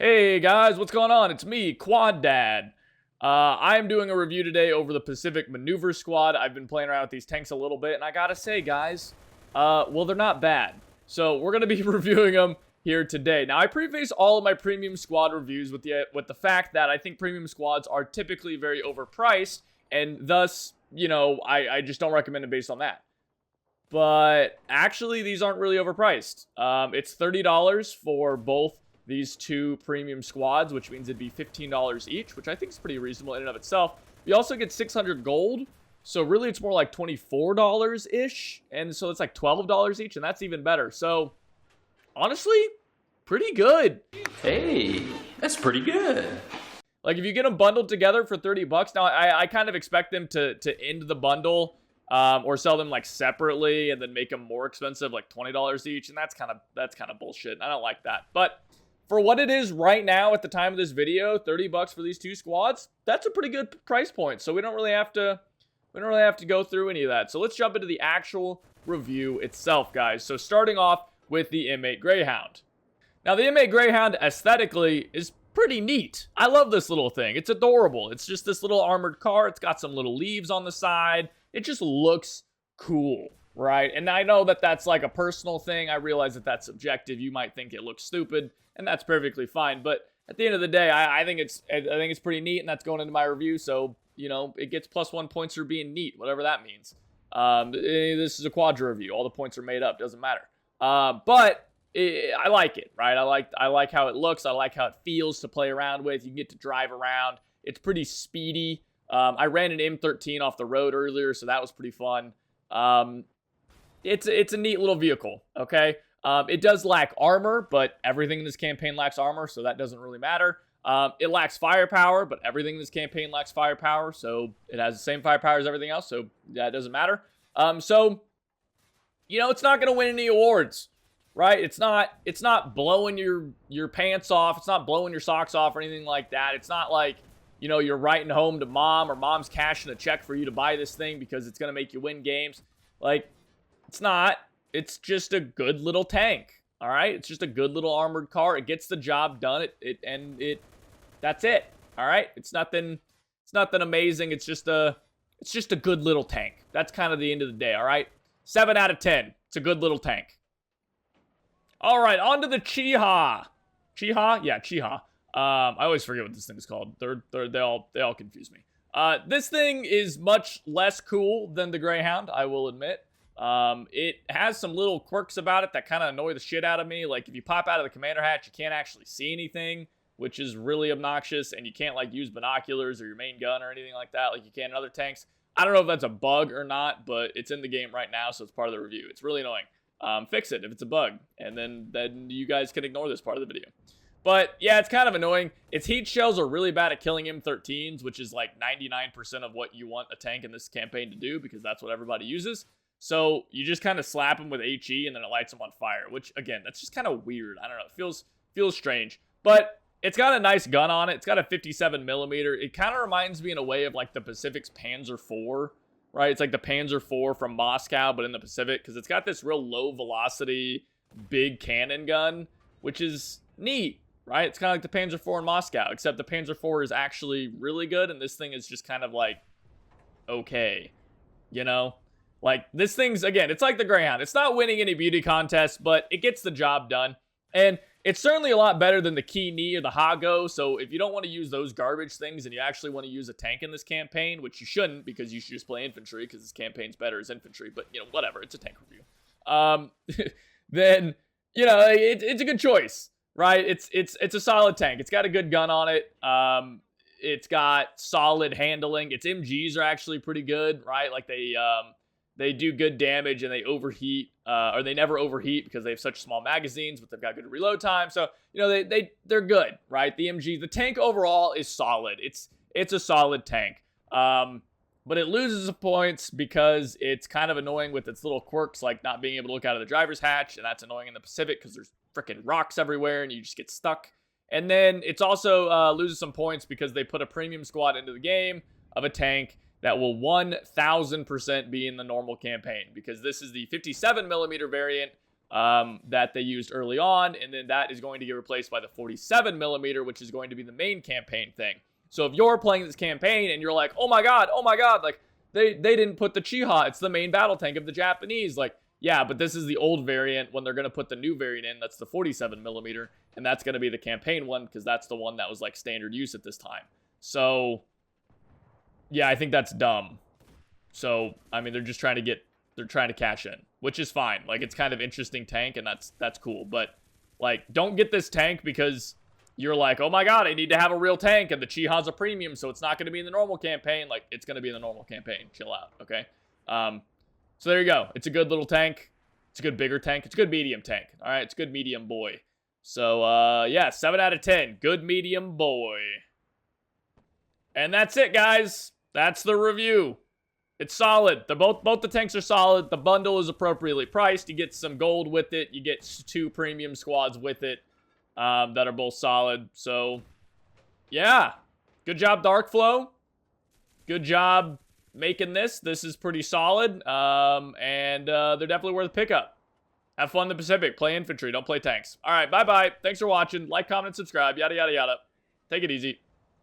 Hey guys, what's going on? It's me, Quad Dad. I am doing a review today over the Pacific Maneuver Squad. I've been playing around with these tanks a little bit, and I gotta say, guys, well, they're not bad. So we're gonna be reviewing them here today. Now, I preface all of my premium squad reviews with the fact that I think premium squads are typically very overpriced, and thus, I just don't recommend it based on that. But actually, these aren't really overpriced. It's $30 for both these two premium squads, which means it'd be $15 each, which I think is pretty reasonable in and of itself. You also get 600 gold, so really it's more like $24-ish, and so it's like $12 each, and that's even better. So, honestly, pretty good. Hey, that's pretty good. Like, if you get them bundled together for 30 bucks, now I kind of expect them to end the bundle, or sell them like separately and then make them more expensive, like $20 each, and that's kind of bullshit. I don't like that. But for what it is right now at the time of this video, 30 bucks for these two squads, that's a pretty good price point. So we don't really have to go through any of that. So let's jump into the actual review itself, guys. So starting off with the M8 Greyhound. Now the M8 Greyhound aesthetically is pretty neat. I love this little thing. It's adorable. It's just this little armored car. It's got some little leaves on the side. It just looks cool, right? And I know that that's like a personal thing. I realize that that's subjective. You might think it looks stupid, and that's perfectly fine. But at the end of the day, I think it's pretty neat, and that's going into my review. So, it gets +1 points for being neat, whatever that means. This is a quadra review. All the points are made up. Doesn't matter. But I like it, right? I like how it looks. I like how it feels to play around with. You get to drive around. It's pretty speedy. I ran an M13 off the road earlier, so that was pretty fun. It's a neat little vehicle, okay? It does lack armor, but everything in this campaign lacks armor, so that doesn't really matter. It lacks firepower, but everything in this campaign lacks firepower, so it has the same firepower as everything else, so that doesn't matter. So, it's not going to win any awards, right? It's not blowing your pants off. It's not blowing your socks off or anything like that. It's not like, you're writing home to mom or mom's cashing a check for you to buy this thing because it's going to make you win games. Like, it's not. It's just a good little tank, all right? It's just a good little armored car. It gets the job done. That's it, all right? It's nothing amazing. It's just a good little tank. That's kind of the end of the day, all right? 7 out of 10. It's a good little tank. All right, on to the Chiha. Chiha? Yeah, Chiha. I always forget what this thing is called. They all confuse me. This thing is much less cool than the Greyhound, I will admit. It has some little quirks about it that kind of annoy the shit out of me. Like, if you pop out of the commander hatch, you can't actually see anything, which is really obnoxious, and you can't, like, use binoculars or your main gun or anything like that like you can in other tanks. I don't know if that's a bug or not, but it's in the game right now, so it's part of the review. It's really annoying. Fix it if it's a bug, and then you guys can ignore this part of the video. But, yeah, it's kind of annoying. Its heat shells are really bad at killing M13s, which is like 99% of what you want a tank in this campaign to do, because that's what everybody uses. So, you just kind of slap them with HE, and then it lights them on fire, which, again, that's just kind of weird. I don't know. It feels strange. But it's got a nice gun on it. It's got a 57mm. It kind of reminds me in a way of, like, the Pacific's Panzer IV, right? It's like the Panzer IV from Moscow, but in the Pacific, because it's got this real low-velocity, big cannon gun, which is neat. Right? It's kind of like the Panzer IV in Moscow, except the Panzer IV is actually really good, and this thing is just kind of like, okay, Like, this thing's, again, it's like the Greyhound. It's not winning any beauty contests, but it gets the job done. And it's certainly a lot better than the Ki Ni or the Hago, so if you don't want to use those garbage things and you actually want to use a tank in this campaign, which you shouldn't because you should just play infantry because this campaign's better as infantry, but, whatever, it's a tank review. Then, it's a good choice. Right, it's a solid tank. It's got a good gun on it. It's got solid handling. Its MGs are actually pretty good, right? Like they do good damage and they overheat, or they never overheat because they have such small magazines, but they've got good reload time. So they're good, right? The MG, the tank overall is solid. It's a solid tank. But it loses some points because it's kind of annoying with its little quirks, like not being able to look out of the driver's hatch, and that's annoying in the Pacific because there's freaking rocks everywhere and you just get stuck. And then it's also loses some points because they put a premium squad into the game of a tank that will 1000% be in the normal campaign, because this is the 57mm variant that they used early on, and then that is going to get replaced by the 47mm, which is going to be the main campaign thing. So if you're playing this campaign and you're like, oh my god, like they didn't put the Chiha, it's the main battle tank of the Japanese, like, yeah, but this is the old variant when they're going to put the new variant in, that's the 47mm, and that's going to be the campaign one, because that's the one that was like standard use at this time. So yeah, I think that's dumb. So I mean, they're trying to cash in, which is fine. Like, it's kind of interesting tank, and that's cool. But like, don't get this tank because you're like, oh my god, I need to have a real tank, and the Chiha's a premium, so it's not going to be in the normal campaign. Like, it's going to be in the normal campaign. Chill out, okay? So there you go. It's a good little tank. It's a good bigger tank. It's a good medium tank. All right, it's a good medium boy. So yeah, 7 out of 10. Good medium boy. And that's it, guys. That's the review. It's solid. Both the tanks are solid. The bundle is appropriately priced. You get some gold with it. You get 2 premium squads with it that are both solid. So, yeah. Good job, Darkflow. Good job making this. This is pretty solid. And they're definitely worth a pickup. Have fun in the Pacific. Play infantry. Don't play tanks. All right, bye-bye. Thanks for watching. Like, comment, and subscribe. Yada, yada, yada. Take it easy.